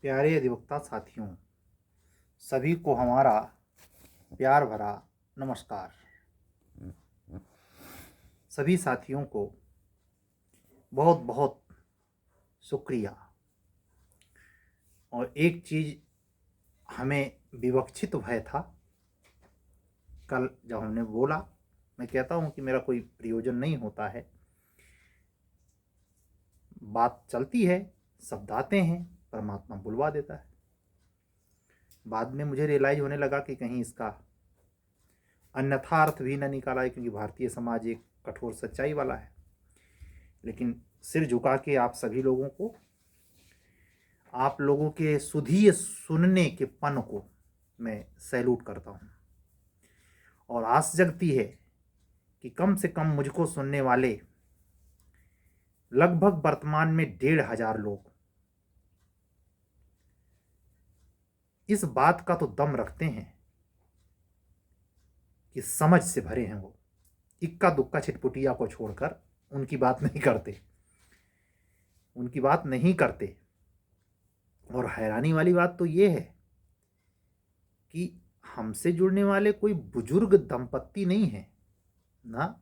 प्यारे अधिवक्ता साथियों, सभी को हमारा प्यार भरा नमस्कार। सभी साथियों को बहुत बहुत शुक्रिया। और एक चीज़ हमें विवक्षित भय था कल जब हमने बोला। मैं कहता हूँ कि मेरा कोई प्रयोजन नहीं होता है, बात चलती है, शब्द आते हैं, परमात्मा बुलवा देता है। बाद में मुझे रियलाइज होने लगा कि कहीं इसका अन्यथा अर्थ भी न निकाला है, क्योंकि भारतीय समाज एक कठोर सच्चाई वाला है। लेकिन सिर झुका के आप सभी लोगों को, आप लोगों के सुधीर सुनने के पन को मैं सैल्यूट करता हूँ। और आस जगती है कि कम से कम मुझको सुनने वाले लगभग वर्तमान में 1,500 लोग इस बात का तो दम रखते हैं कि समझ से भरे हैं। वो इक्का दुक्का छिटपुटिया को छोड़कर उनकी बात नहीं करते। और हैरानी वाली बात तो ये है कि हमसे जुड़ने वाले कोई बुजुर्ग दंपत्ति नहीं है ना,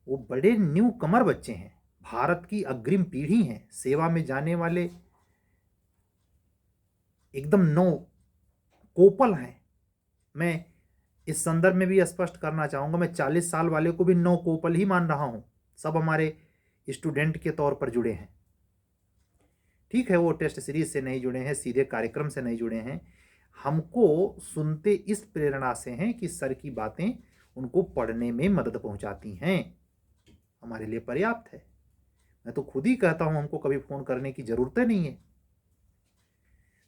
वो बड़े न्यू कमर बच्चे हैं, भारत की अग्रिम पीढ़ी हैं, सेवा में जाने वाले एकदम नौ कोपल हैं। मैं इस संदर्भ में भी स्पष्ट करना चाहूँगा, मैं 40 साल वाले को भी नौ कोपल ही मान रहा हूँ। सब हमारे स्टूडेंट के तौर पर जुड़े हैं। ठीक है, वो टेस्ट सीरीज से नहीं जुड़े हैं, सीधे कार्यक्रम से नहीं जुड़े हैं, हमको सुनते इस प्रेरणा से हैं कि सर की बातें उनको पढ़ने में मदद पहुंचाती हैं, हमारे लिए पर्याप्त है। मैं तो खुद ही कहता हूं हमको कभी फोन करने की जरूरत नहीं है।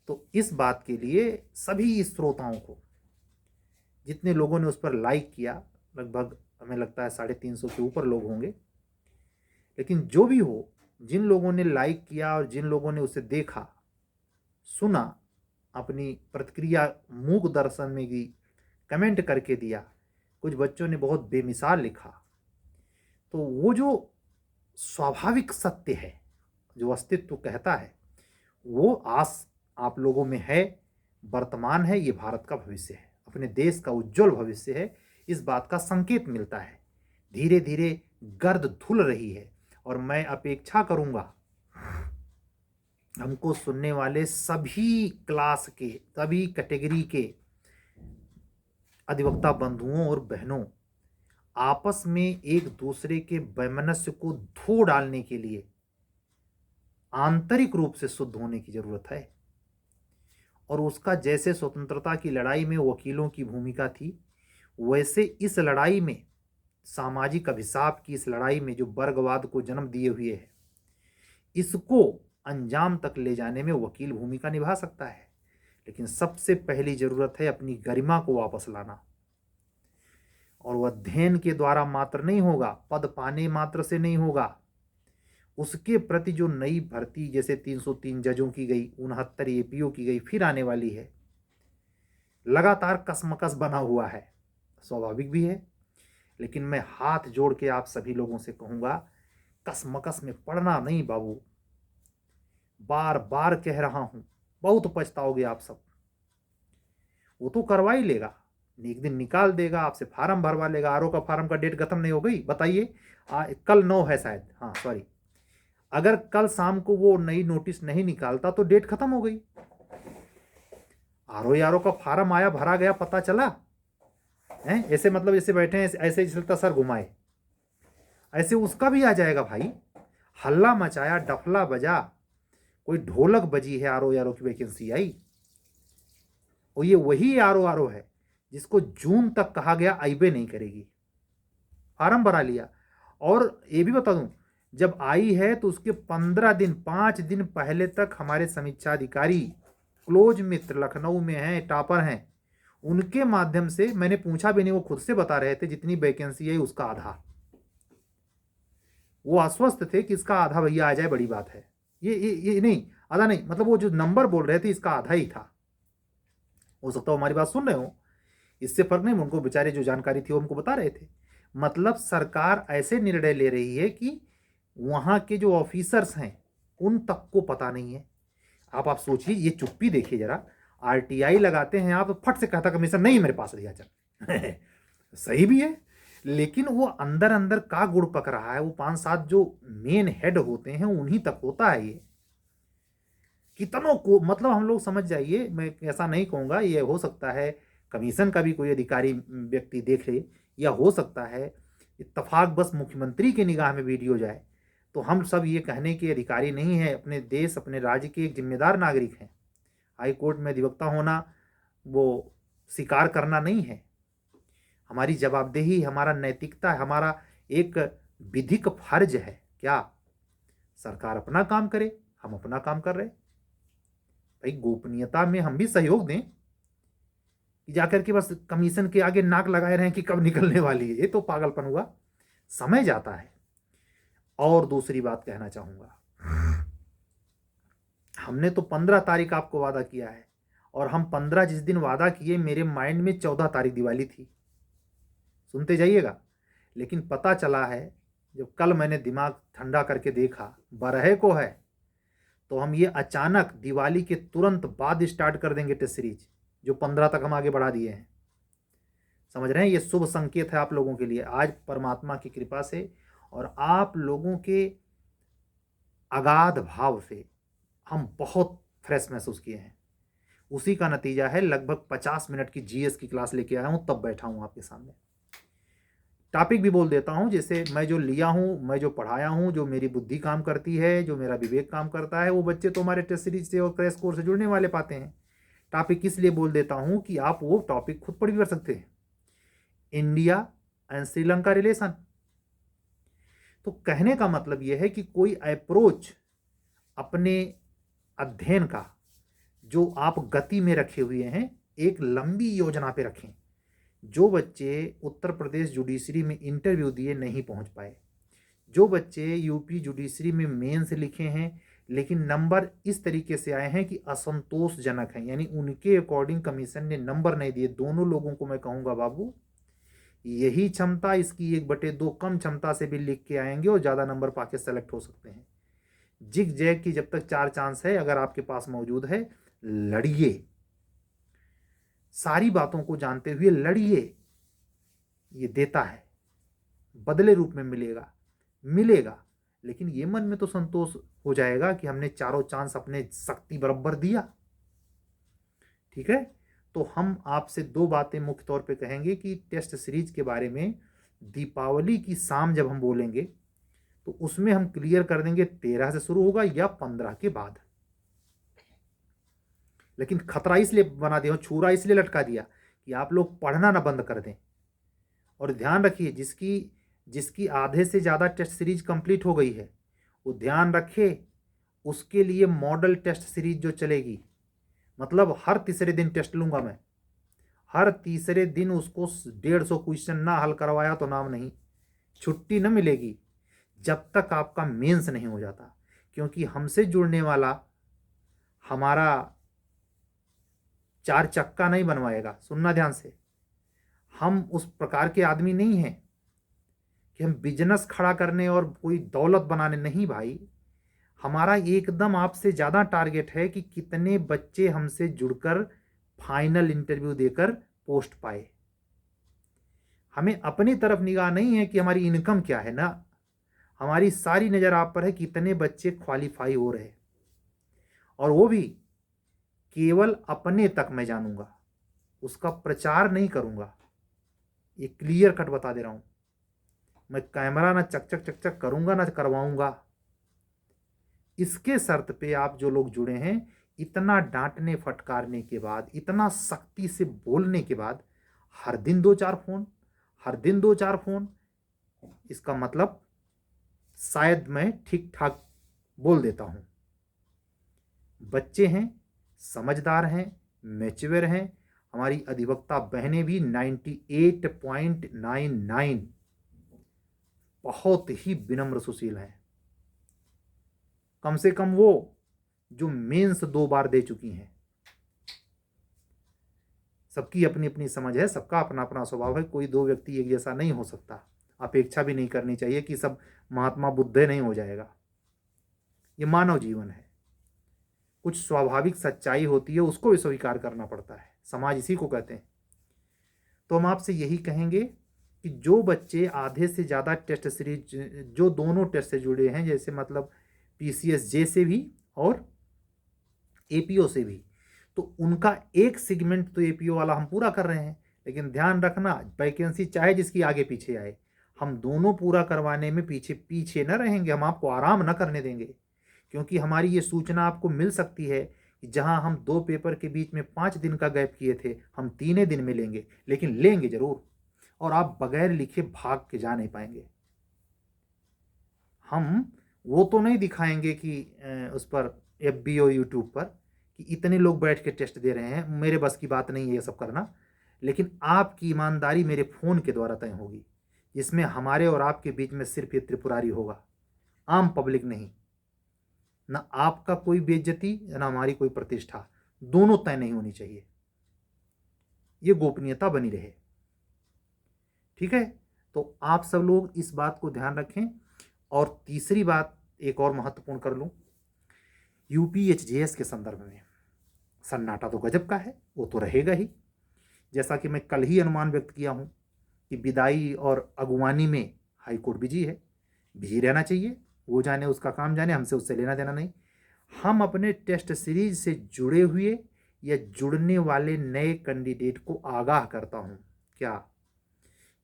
तो इस बात के लिए सभी श्रोताओं को, जितने लोगों ने उस पर लाइक किया, लगभग हमें लगता है 350 के ऊपर लोग होंगे, लेकिन जो भी हो, जिन लोगों ने लाइक किया और जिन लोगों ने उसे देखा, सुना, अपनी प्रतिक्रिया मूक दर्शन में की, कमेंट करके दिया, कुछ बच्चों ने बहुत बेमिसाल लिखा, तो वो जो स्वाभाविक सत्य है, जो अस्तित्व कहता है, वो आस आप लोगों में है, वर्तमान है, ये भारत का भविष्य है, अपने देश का उज्जवल भविष्य है। इस बात का संकेत मिलता है। धीरे धीरे गर्द धुल रही है और मैं अपेक्षा करूंगा हमको सुनने वाले सभी क्लास के, सभी कैटेगरी के अधिवक्ता बंधुओं और बहनों, आपस में एक दूसरे के वैमनस्य को धो डालने के लिए आंतरिक रूप से शुद्ध होने की जरूरत है। और उसका जैसे स्वतंत्रता की लड़ाई में वकीलों की भूमिका थी, वैसे इस लड़ाई में, सामाजिक अभिशाप की इस लड़ाई में जो वर्गवाद को जन्म दिए हुए है, इसको अंजाम तक ले जाने में वकील भूमिका निभा सकता है। लेकिन सबसे पहली जरूरत है अपनी गरिमा को वापस लाना। और वह अध्ययन के द्वारा मात्र नहीं होगा, पद पाने मात्र से नहीं होगा, उसके प्रति जो नई भर्ती, जैसे 303 जजों की गई, 69 एपीओ की गई, फिर आने वाली है, लगातार कसमकस बना हुआ है, स्वाभाविक भी है। लेकिन मैं हाथ जोड़ के आप सभी लोगों से कहूंगा, कसमकस में पड़ना नहीं बाबू। बार बार कह रहा हूं, बहुत पछताओगे आप सब। वो तो करवा ही लेगा, एक दिन निकाल देगा, आपसे फार्म भरवा लेगा। आरओ का फार्म का डेट खत्म नहीं हो गई, बताइए। कल 9 है शायद, हाँ सॉरी, अगर कल शाम को वो नई नोटिस नहीं निकालता तो डेट खत्म हो गई। आरओ का फार्म आया, भरा गया, पता चला है, ऐसे मतलब ऐसे बैठे हैं, ऐसे चलता सर घुमाए, ऐसे उसका भी आ जाएगा भाई। हल्ला मचाया, डफला बजा, कोई ढोलक बजी है, आरओ की वैकेंसी आई। और ये वही आरओ है जिसको जून तक कहा गया आईबे नहीं करेगी, फार्म भरा लिया। और ये भी बता दूं, जब आई है तो उसके 15 दिन, 5 दिन पहले तक हमारे समीक्षा अधिकारी क्लोज मित्र लखनऊ में हैं, टॉपर हैं, उनके माध्यम से, मैंने पूछा भी नहीं, वो खुद से बता रहे थे जितनी वैकेंसी है उसका आधा। वो आश्वस्त थे कि इसका आधा भैया आ जाए, बड़ी बात है। ये नहीं, आधा नहीं, मतलब वो जो नंबर बोल रहे थे इसका आधा ही था। हो सकता है हमारी बात सुन रहे हो, इससे फर्क नहीं, उनको बेचारे जो जानकारी थी वो हमको बता रहे थे। मतलब सरकार ऐसे निर्णय ले रही है कि वहां के जो ऑफिसर्स हैं उन तक को पता नहीं है। आप सोचिए, ये चुप्पी देखिए जरा। आरटीआई लगाते हैं आप, फट से कहता कमीशन नहीं मेरे पास दिया चल। सही भी है, लेकिन वो अंदर अंदर का गुड़ पक रहा है, वो 5-7 जो मेन हेड होते हैं उन्हीं तक होता है ये। कितनों को मतलब हम लोग समझ जाइए, मैं ऐसा नहीं कहूँगा, ये हो सकता है कमीशन का भी कोई अधिकारी व्यक्ति देख ले, या हो सकता है इत्तफाक बस मुख्यमंत्री के निगाह में वीडियो जाए, तो हम सब ये कहने के अधिकारी नहीं है। अपने देश अपने राज्य के एक जिम्मेदार नागरिक हैं। हाई कोर्ट में अधिवक्ता होना वो स्वीकार करना नहीं है। हमारी जवाबदेही, हमारा नैतिकता, हमारा एक विधिक फर्ज है। क्या सरकार अपना काम करे, हम अपना काम कर रहे। भाई गोपनीयता में हम भी सहयोग दें, कि जाकर के बस कमीशन के आगे नाक लगाए रहें कि कब निकलने वाली है। ये तो पागलपन हुआ, समय जाता है। और दूसरी बात कहना चाहूंगा, हमने तो 15 तारीख आपको वादा किया है, और हम 15 जिस दिन वादा किए मेरे माइंड में 14 तारीख दिवाली थी। सुनते जाइएगा। लेकिन पता चला है, जब कल मैंने दिमाग ठंडा करके देखा, 12 को है, तो हम ये अचानक दिवाली के तुरंत बाद स्टार्ट कर देंगे टेस्ट सीरीज, जो 15 तक हम आगे बढ़ा दिए हैं। समझ रहे हैं, ये शुभ संकेत है आप लोगों के लिए। आज परमात्मा की कृपा से और आप लोगों के अगाध भाव से हम बहुत फ्रेश महसूस किए हैं। उसी का नतीजा है, लगभग 50 मिनट की जीएस की क्लास लेके आया हूं, तब बैठा हूं आपके सामने। टॉपिक भी बोल देता हूं, जैसे मैं जो लिया हूं, मैं जो पढ़ाया हूं, जो मेरी बुद्धि काम करती है, जो मेरा विवेक काम करता है, वो बच्चे तो हमारे टेस्ट सीरीज से और क्रैश कोर्स से जुड़ने वाले पाते हैं। टॉपिक इसलिए बोल देता हूं कि आप वो टॉपिक खुद पढ़ भी कर सकते हैं। India and Sri Lanka relation. तो कहने का मतलब यह है कि कोई अप्रोच अपने अध्ययन का जो आप गति में रखे हुए हैं, एक लंबी योजना पे रखें। जो बच्चे उत्तर प्रदेश जुडिशरी में इंटरव्यू दिए नहीं पहुंच पाए, जो बच्चे यूपी जुडिशरी में मेंस लिखे हैं लेकिन नंबर इस तरीके से आए हैं कि असंतोषजनक हैं, यानी उनके अकॉर्डिंग कमीशन ने नंबर नहीं दिए, दोनों लोगों को मैं कहूँगा बाबू, यही क्षमता इसकी 1/2 कम क्षमता से भी लिख के आएंगे और ज़्यादा नंबर पाके सेलेक्ट हो सकते हैं। जिग जैग की जब तक 4 चांस है, अगर आपके पास मौजूद है, लड़िए। सारी बातों को जानते हुए लड़िए। ये देता है, बदले रूप में मिलेगा, लेकिन ये मन में तो संतोष हो जाएगा कि हमने चारों चांस अपने शक्ति बराबर दिया। ठीक है, तो हम आपसे 2 बातें मुख्य तौर पे कहेंगे कि टेस्ट सीरीज के बारे में दीपावली की शाम जब हम बोलेंगे तो उसमें हम क्लियर कर देंगे 13 से शुरू होगा या 15 के बाद। लेकिन खतरा इसलिए बना दिया, छुरा इसलिए लटका दिया कि आप लोग पढ़ना ना बंद कर दें। और ध्यान रखिए, जिसकी आधे से ज़्यादा टेस्ट सीरीज कंप्लीट हो गई है, वो ध्यान रखे, उसके लिए मॉडल टेस्ट सीरीज जो चलेगी, मतलब हर तीसरे दिन टेस्ट लूंगा मैं, हर तीसरे दिन उसको 150 क्वेश्चन ना हल करवाया तो नाम नहीं, छुट्टी न मिलेगी जब तक आपका मेंस नहीं हो जाता। क्योंकि हमसे जुड़ने वाला हमारा 4 चक्का नहीं बनवाएगा। सुनना ध्यान से, हम उस प्रकार के आदमी नहीं हैं कि हम बिजनेस खड़ा करने और कोई दौलत बनाने, नहीं भाई। हमारा एकदम आपसे ज़्यादा टारगेट है कि कितने बच्चे हमसे जुड़कर फाइनल इंटरव्यू देकर पोस्ट पाए। हमें अपनी तरफ निगाह नहीं है कि हमारी इनकम क्या है ना, हमारी सारी नज़र आप पर है कितने बच्चे क्वालिफाई हो रहे, और वो भी केवल अपने तक मैं जानूंगा, उसका प्रचार नहीं करूंगा। ये क्लियर कट बता दे रहा हूं। मैं कैमरा ना चक चक चक चक करूंगा ना करवाऊंगा। इसके शर्त पे आप जो लोग जुड़े हैं, इतना डांटने फटकारने के बाद, इतना सख्ती से बोलने के बाद, हर दिन 2-4 फोन, हर दिन 2-4 फोन, इसका मतलब शायद मैं ठीक ठाक बोल देता हूं। बच्चे हैं, समझदार हैं, मैच्योर हैं। हमारी अधिवक्ता बहनें भी 98.99 बहुत ही विनम्र सुशील हैं। कम से कम वो जो मेंस 2 बार दे चुकी हैं। सबकी अपनी अपनी समझ है, सबका अपना अपना स्वभाव है, कोई 2 व्यक्ति एक जैसा नहीं हो सकता। अपेक्षा भी नहीं करनी चाहिए कि सब महात्मा बुद्ध नहीं हो जाएगा। ये मानव जीवन है, कुछ स्वाभाविक सच्चाई होती है, उसको भी स्वीकार करना पड़ता है। समाज इसी को कहते हैं। तो हम आपसे यही कहेंगे कि जो बच्चे आधे से ज़्यादा टेस्ट सीरीज जो दोनों टेस्ट से जुड़े हैं, जैसे मतलब PCSJ से भी और APO से भी, तो उनका एक सेगमेंट तो APO वाला हम पूरा कर रहे हैं। लेकिन ध्यान रखना, वैकेंसी चाहे जिसकी आगे पीछे आए, हम दोनों पूरा करवाने में पीछे पीछे न रहेंगे, हम आपको आराम न करने देंगे। क्योंकि हमारी ये सूचना आपको मिल सकती है कि जहां हम 2 पेपर के बीच में 5 दिन का गैप किए थे, हम 3 दिन में लेंगे, लेकिन लेंगे जरूर। और आप बगैर लिखे भाग के जा नहीं पाएंगे। हम वो तो नहीं दिखाएंगे कि उस पर FB और YouTube पर कि इतने लोग बैठ के टेस्ट दे रहे हैं, मेरे बस की बात नहीं है ये सब करना। लेकिन आपकी ईमानदारी मेरे फ़ोन के द्वारा तय होगी, जिसमें हमारे और आपके बीच में सिर्फ ये त्रिपुरारी होगा, आम पब्लिक नहीं। ना आपका कोई बेइज्जती ना हमारी कोई प्रतिष्ठा, दोनों तय नहीं होनी चाहिए। ये गोपनीयता बनी रहे, ठीक है। तो आप सब लोग इस बात को ध्यान रखें। और तीसरी बात एक और महत्वपूर्ण कर लूं, UPHJS के संदर्भ में सन्नाटा तो गजब का है, वो तो रहेगा ही। जैसा कि मैं कल ही अनुमान व्यक्त किया हूं कि विदाई और अगुवानी में हाईकोर्ट बिजी है, बिजी रहना चाहिए। वो जाने, उसका काम जाने, हमसे उससे लेना देना नहीं। हम अपने टेस्ट सीरीज से जुड़े हुए या जुड़ने वाले नए कैंडिडेट को आगाह करता हूं क्या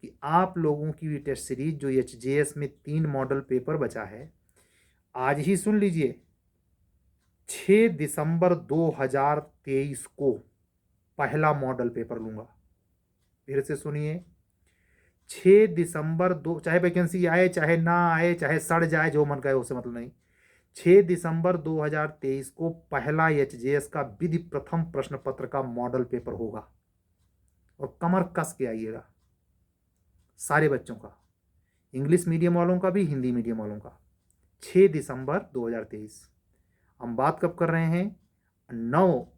कि आप लोगों की भी टेस्ट सीरीज जो HJS में 3 मॉडल पेपर बचा है, आज ही सुन लीजिए, 6 दिसंबर 2023 को पहला मॉडल पेपर लूंगा। फिर से सुनिए, 6 दिसंबर चाहे वैकेंसी आए चाहे ना आए, चाहे सड़ जाए, जो मन करे उससे मतलब नहीं, 6 दिसंबर 2023 को पहला HJS का विधि प्रथम प्रश्न पत्र का मॉडल पेपर होगा। और कमर कस के आइएगा, सारे बच्चों का, इंग्लिश मीडियम वालों का भी, हिंदी मीडियम वालों का। 6 दिसंबर 2023। हम बात कब कर रहे हैं? 9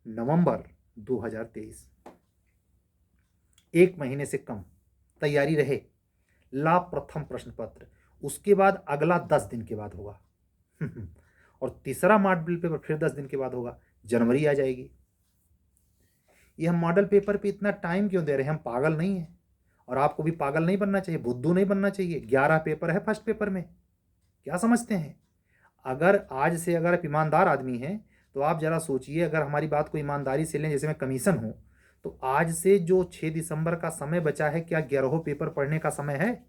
नवंबर 2023। 1 महीने से कम तैयारी रहे। ला प्रथम प्रश्न पत्र, उसके बाद अगला 10 दिन के बाद होगा। और तीसरा मॉडल पेपर फिर 10 दिन के बाद होगा, जनवरी आ जाएगी। ये हम मॉडल पेपर पे इतना टाइम क्यों दे रहे हैं? हम पागल नहीं हैं, और आपको भी पागल नहीं बनना चाहिए, बुद्धू नहीं बनना चाहिए। 11 पेपर है फर्स्ट पेपर में, क्या समझते हैं? अगर आज से अगर आप ईमानदार आदमी हैं तो आप जरा सोचिए, अगर हमारी बात को ईमानदारी से लें, जैसे मैं कमीशन हूं, तो आज से जो 6 दिसंबर का समय बचा है, क्या 11 पेपर पढ़ने का समय है?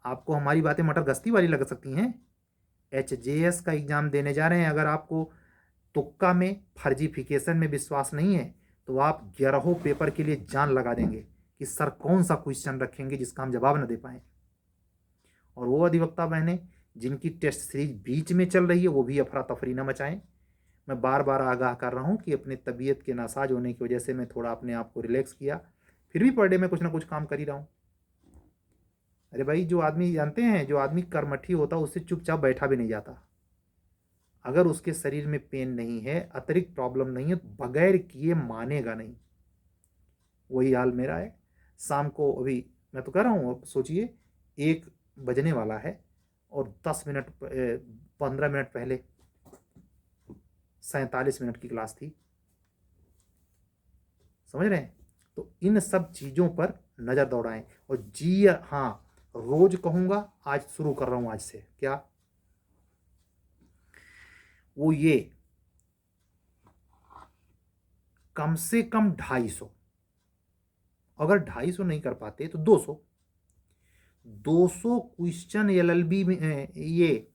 आपको हमारी बातें मटर गश्ती वाली लग सकती हैं। HJS का एग्जाम देने जा रहे हैं, अगर आपको तुक्का में, फर्जीफिकेशन में विश्वास नहीं है, तो आप 11 पेपर के लिए जान लगा देंगे कि सर कौन सा क्वेश्चन रखेंगे जिसका हम जवाब न दे पाए। और वो अधिवक्ता बहनें जिनकी टेस्ट सीरीज बीच में चल रही है, वो भी अफरा तफरी न मचाएं। मैं बार बार आगाह कर रहा हूँ कि अपनी तबीयत के नासाज होने की वजह से मैं थोड़ा अपने आप को रिलैक्स किया, फिर भी पर डे में कुछ ना कुछ काम कर ही रहा हूँ। अरे भाई, जो आदमी, जानते हैं, जो आदमी कर्मठी होता है उससे चुपचाप बैठा भी नहीं जाता। अगर उसके शरीर में पेन नहीं है, अतिरिक्त प्रॉब्लम नहीं है, तो बगैर किए मानेगा नहीं। वही हाल मेरा है। शाम को, अभी मैं तो कह रहा हूँ, सोचिए 1 बजने वाला है और 15 मिनट पहले 47 मिनट की क्लास थी, समझ रहे हैं? तो इन सब चीज़ों पर नज़र दौड़ाएं। और जी हाँ, रोज कहूँगा, आज शुरू कर रहा हूँ, आज से क्या, वो ये कम से कम 250, अगर 250 नहीं कर पाते तो 200 क्वेश्चन LLB में, ये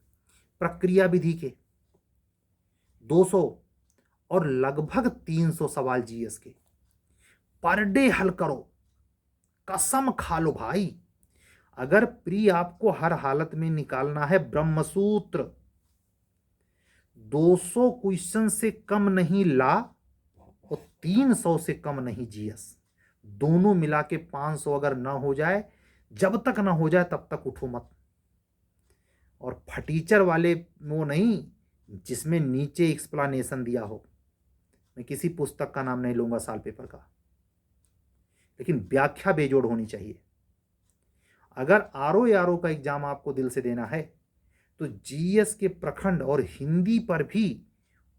प्रक्रिया विधि के 200 और लगभग 300 सवाल GS के पर डे हल करो। कसम खा लो भाई, अगर प्री आपको हर हालत में निकालना है ब्रह्मसूत्र, 200 क्वेश्चन से कम नहीं ला और 300 से कम नहीं GS, दोनों मिला के 500 अगर ना हो जाए, जब तक ना हो जाए तब तक उठो मत। और फटीचर वाले वो नहीं जिसमें नीचे एक्सप्लेनेशन दिया हो, मैं किसी पुस्तक का नाम नहीं लूंगा साल पेपर का, लेकिन व्याख्या बेजोड़ होनी चाहिए। अगर RO का एग्जाम आपको दिल से देना है तो GS के प्रखंड और हिंदी पर भी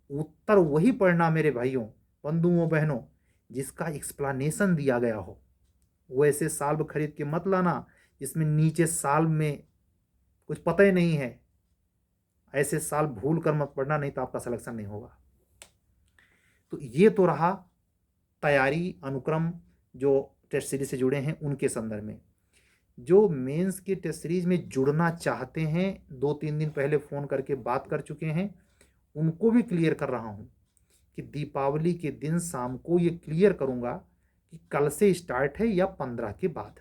उत्तर वही पढ़ना मेरे भाइयों, बंधुओं, बहनों, जिसका एक्सप्लेनेशन दिया गया हो। वो ऐसे साल्व खरीद के मत लाना जिसमें नीचे साल्व में कुछ पता ही नहीं है। ऐसे साल भूल कर मत पढ़ना, नहीं तो आपका सिलेक्शन नहीं होगा। तो ये तो रहा तैयारी अनुक्रम जो टेस्ट सीरीज से जुड़े हैं उनके संदर्भ में। जो मेंस के टेस्ट सीरीज में जुड़ना चाहते हैं, 2-3 दिन पहले फ़ोन करके बात कर चुके हैं, उनको भी क्लियर कर रहा हूँ कि दीपावली के दिन शाम को ये क्लियर करूँगा कि कल से स्टार्ट है या 15 के बाद।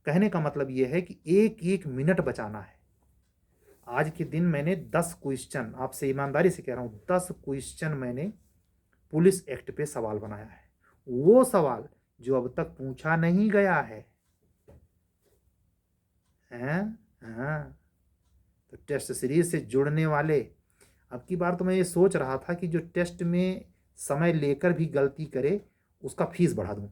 कहने का मतलब ये है कि एक एक मिनट बचाना है। आज के दिन मैंने 10 क्वेश्चन, आपसे ईमानदारी से कह रहा हूँ, 10 क्वेश्चन मैंने पुलिस एक्ट पे सवाल बनाया है। वो सवाल जो अब तक पूछा नहीं गया है। हैं? हाँ, तो टेस्ट सीरीज से जुड़ने वाले, अब की बार तो मैं ये सोच रहा था कि जो टेस्ट में समय लेकर भी गलती करे उसका फीस बढ़ा दूं,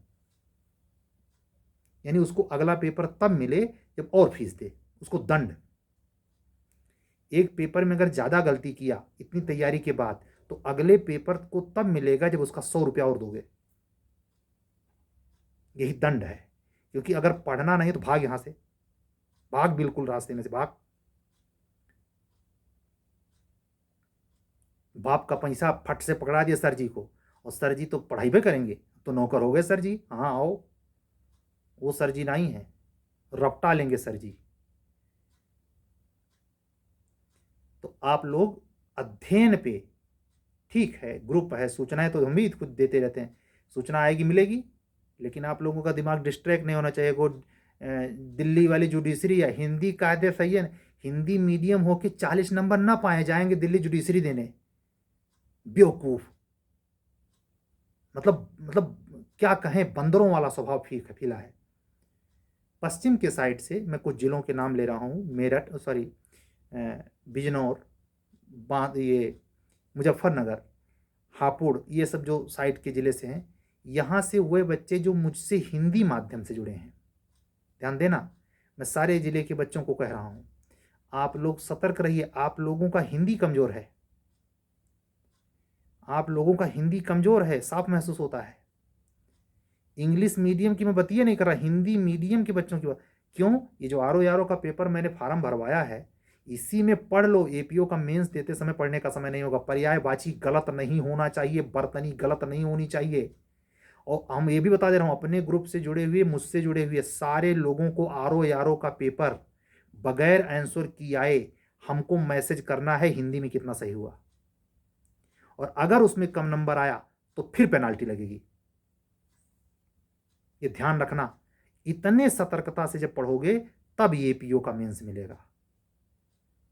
यानी उसको अगला पेपर तब मिले जब और फीस दे, उसको दंड। एक पेपर में अगर ज़्यादा गलती किया इतनी तैयारी के बाद, तो अगले पेपर को तब मिलेगा जब उसका 100 रुपया और दोगे। यही दंड है। क्योंकि अगर पढ़ना नहीं तो भाग यहां से, भाग, बिल्कुल रास्ते में से भाग। बाप का पैसा फट से पकड़ा दिया सर जी को, और सर जी तो पढ़ाई भी करेंगे, तो नौकर हो गए सर जी। हाँ आओ, वो सर जी नहीं है, रपटा लेंगे सर जी। तो आप लोग अध्ययन पे, ठीक है ग्रुप है, सूचनाएं तो हम भी खुद देते रहते हैं, सूचना आएगी मिलेगी, लेकिन आप लोगों का दिमाग डिस्ट्रैक्ट नहीं होना चाहिए। वो दिल्ली वाली जुडिशरी या हिंदी कायदे सही है, हिंदी मीडियम हो के 40 नंबर ना पाए जाएंगे दिल्ली जुडिशरी देने, बेवकूफ। मतलब क्या कहें, बंदरों वाला स्वभाव फीला है। पश्चिम के साइड से मैं कुछ जिलों के नाम ले रहा हूँ, मेरठ, सॉरी, बिजनौर, ये मुजफ्फरनगर, हापुड़, ये सब जो साइड के ज़िले से हैं, यहाँ से वे बच्चे जो मुझसे हिंदी माध्यम से जुड़े हैं, ध्यान देना, मैं सारे ज़िले के बच्चों को कह रहा हूँ, आप लोग सतर्क रहिए। आप लोगों का हिंदी कमज़ोर है, आप लोगों का हिंदी कमज़ोर है, साफ महसूस होता है। इंग्लिश मीडियम की मैं बतिया नहीं कर रहा, हिंदी मीडियम के बच्चों की बात। क्यों? ये जो आर ओ का पेपर मैंने फार्म भरवाया है, इसी में पढ़ लो। एपीओ का मेंस देते समय पढ़ने का समय नहीं होगा। पर्यायवाची गलत नहीं होना चाहिए, बर्तनी गलत नहीं होनी चाहिए। और हम ये भी बता दे रहा हूँ, अपने ग्रुप से जुड़े हुए, मुझसे जुड़े हुए सारे लोगों को आर ओ का पेपर बगैर आंसर किए आए हमको मैसेज करना है हिंदी में कितना सही हुआ, और अगर उसमें कम नंबर आया तो फिर पेनाल्टी लगेगी। ये ध्यान रखना। इतने सतर्कता से जब पढ़ोगे तब ये पीओ का मेंस मिलेगा।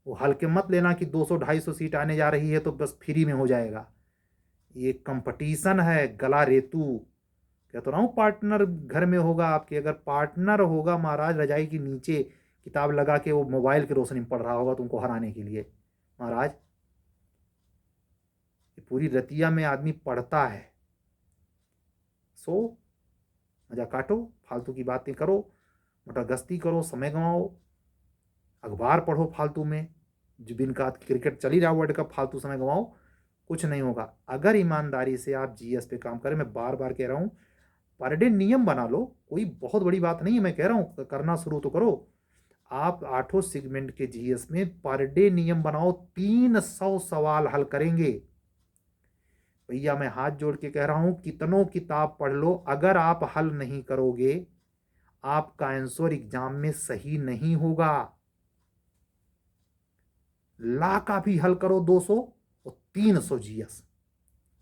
वो हल्के मत लेना कि 200-250 सीट आने जा रही है तो बस फ्री में हो जाएगा। ये कंपटीशन है, गला रेतू। कह तो रहा हूँ, पार्टनर घर में होगा आपके, अगर पार्टनर होगा महाराज रजाई के नीचे किताब लगा के वो मोबाइल की रोशनी में पढ़ रहा होगा तुमको हराने के लिए, महाराज ये पूरी रतिया में आदमी पढ़ता है। सो मजा काटो, फालतू की बातें करो, मोटा गश्ती करो, समय गंवाओ, अखबार पढ़ो फालतू में, जो दिन का क्रिकेट चली रहा वर्ल्ड कप, फालतू समय गंवाओ, कुछ नहीं होगा। अगर ईमानदारी से आप जीएस पे काम करें, मैं बार बार कह रहा हूँ, पर डे नियम बना लो, कोई बहुत बड़ी बात नहीं है, मैं कह रहा हूँ करना शुरू तो करो। आप 8 सेगमेंट के जीएस में पर डे नियम बनाओ, 300 सवाल हल करेंगे। भैया मैं हाथ जोड़ के कह रहा हूं, कितनों किताब पढ़ लो, अगर आप हल नहीं करोगे आपका आंसर एग्जाम में सही नहीं होगा। ला का भी हल करो 200 और 300 जीएस,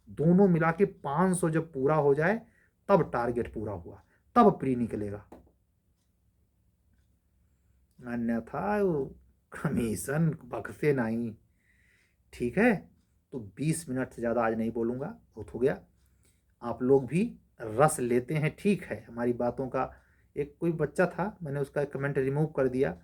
दोनों मिला के 500 जब पूरा हो जाए तब टारगेट पूरा हुआ, तब प्री निकलेगा। अन्यथा वो कमीशन बख्शे नहीं। ठीक है, तो 20 मिनट से ज़्यादा आज नहीं बोलूँगा, बहुत हो गया। आप लोग भी रस लेते हैं, ठीक है, हमारी बातों का। एक कोई बच्चा था, मैंने उसका कमेंट रिमूव कर दिया।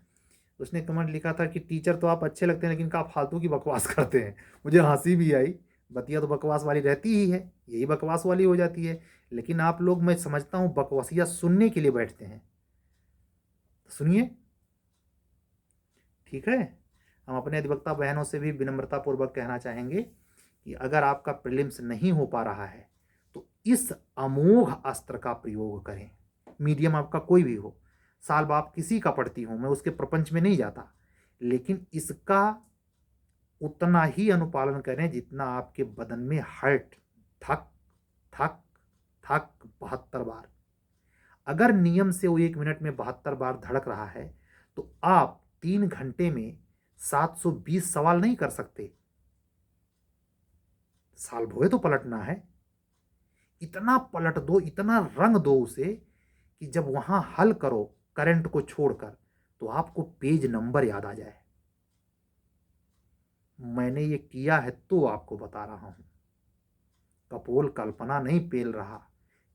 उसने कमेंट लिखा था कि टीचर तो आप अच्छे लगते हैं लेकिन आप फालतू की बकवास करते हैं। मुझे हंसी भी आई, बतिया तो बकवास वाली रहती ही है, यही बकवास वाली हो जाती है। लेकिन आप लोग, मैं समझता हूँ, बकवासिया सुनने के लिए बैठते हैं। सुनिए, ठीक है। हम अपने अधिवक्ता बहनों से भी विनम्रतापूर्वक कहना चाहेंगे कि अगर आपका प्रीलिम्स नहीं हो पा रहा है तो इस अमोघ अस्त्र का प्रयोग करें। मीडियम आपका कोई भी हो, साल बाप किसी का पढ़ती हूं, मैं उसके प्रपंच में नहीं जाता, लेकिन इसका उतना ही अनुपालन करें जितना आपके बदन में हार्ट थक थक थक 72 बार। अगर नियम से वो 1 मिनट में 72 बार धड़क रहा है तो आप 3 घंटे में 720 सवाल नहीं कर सकते। साल भोए तो पलटना है, इतना पलट दो, इतना रंग दो उसे कि जब वहां हल करो करंट को छोड़कर तो आपको पेज नंबर याद आ जाए। मैंने ये किया है तो आपको बता रहा हूं। कपोल कल्पना नहीं पेल रहा,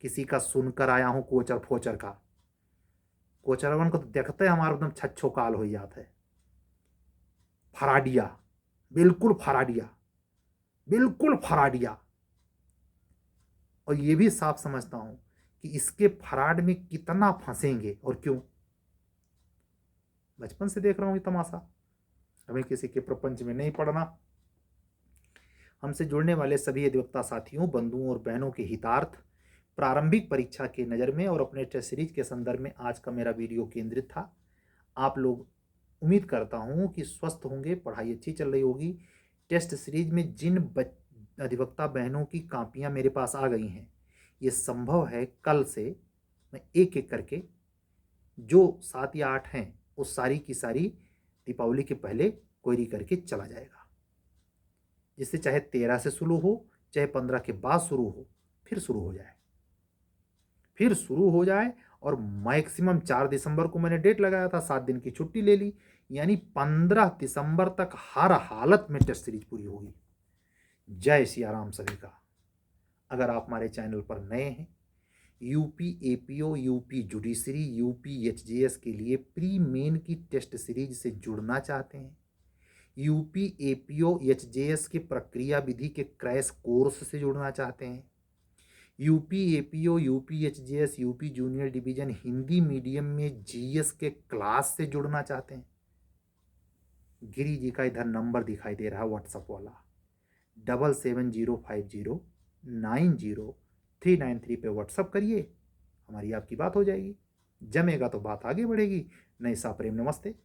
किसी का सुनकर आया हूं कोचर फोचर का। कोचरवन को तो देखते हमारा एकदम छच्छो काल हो जाता है। फराडिया, बिल्कुल फराडिया, बिल्कुल फराडिया। और ये भी साफ समझता हूं कि इसके फराड में कितना फंसेंगे और क्यों। बचपन से देख रहा हूं ये तमाशा, हमें किसी के प्रपंच में नहीं पड़ना। हमसे जुड़ने वाले सभी अधिवक्ता साथियों, बंधुओं और बहनों के हितार्थ प्रारंभिक परीक्षा के नज़र में और अपने टेस्ट सीरीज के संदर्भ में आज का मेरा वीडियो केंद्रित था। आप लोग उम्मीद करता हूं कि स्वस्थ होंगे, पढ़ाई अच्छी चल रही होगी। टेस्ट सीरीज में जिन अधिवक्ता बहनों की कापियां मेरे पास आ गई हैं, ये संभव है कल से मैं एक एक करके जो 7 या 8 हैं उस सारी की सारी दीपावली के पहले क्वेरी करके चला जाएगा, जिससे चाहे 13 से शुरू हो चाहे 15 के बाद शुरू हो, फिर शुरू हो जाए। और मैक्सिमम 4 दिसंबर को मैंने डेट लगाया था, 7 दिन की छुट्टी ले ली, यानी 15 दिसंबर तक हर हालत में टेस्ट सीरीज पूरी होगी। जय सिया राम सभी का। अगर आप हमारे चैनल पर नए हैं, UP APO, UP judiciary, UP HGS के लिए प्री मेन की टेस्ट सीरीज से जुड़ना चाहते हैं, यूपी एपीओ एचजेएस की प्रक्रिया विधि के क्रैश कोर्स से जुड़ना चाहते हैं, UP APO, UP HJS, UP junior division Hindi medium में जीएस के क्लास से जुड़ना चाहते हैं, गिरी जी का इधर नंबर दिखाई दे रहा है व्हाट्सएप वाला 7705090393 पे व्हाट्सएप करिए, हमारी आपकी बात हो जाएगी। जमेगा तो बात आगे बढ़ेगी। नए सा प्रेम नमस्ते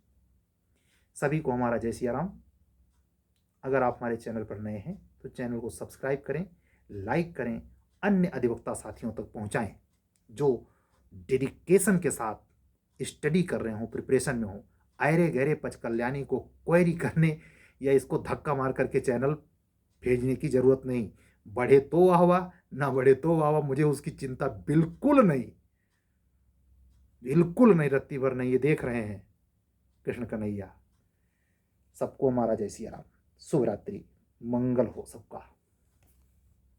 सभी को, हमारा जय सिया राम। अगर आप हमारे चैनल पर नए हैं तो चैनल को सब्सक्राइब करें, लाइक करें, अन्य अधिवक्ता साथियों तक पहुंचाएं जो डेडिकेशन के साथ स्टडी कर रहे हो, प्रिपरेशन में हो। आयरे गहरे पच कल्याणी को क्वेरी करने या इसको धक्का मार करके चैनल भेजने की जरूरत नहीं। बढ़े तो वाहवा, ना बढ़े तो वाहवा, मुझे उसकी चिंता बिल्कुल नहीं, बिल्कुल नहीं, रत्ती भर नहीं। ये देख रहे हैं कृष्ण कन्हैया। सबको हमारा जय सिया राम। शुभ रात्रि, मंगल हो सबका।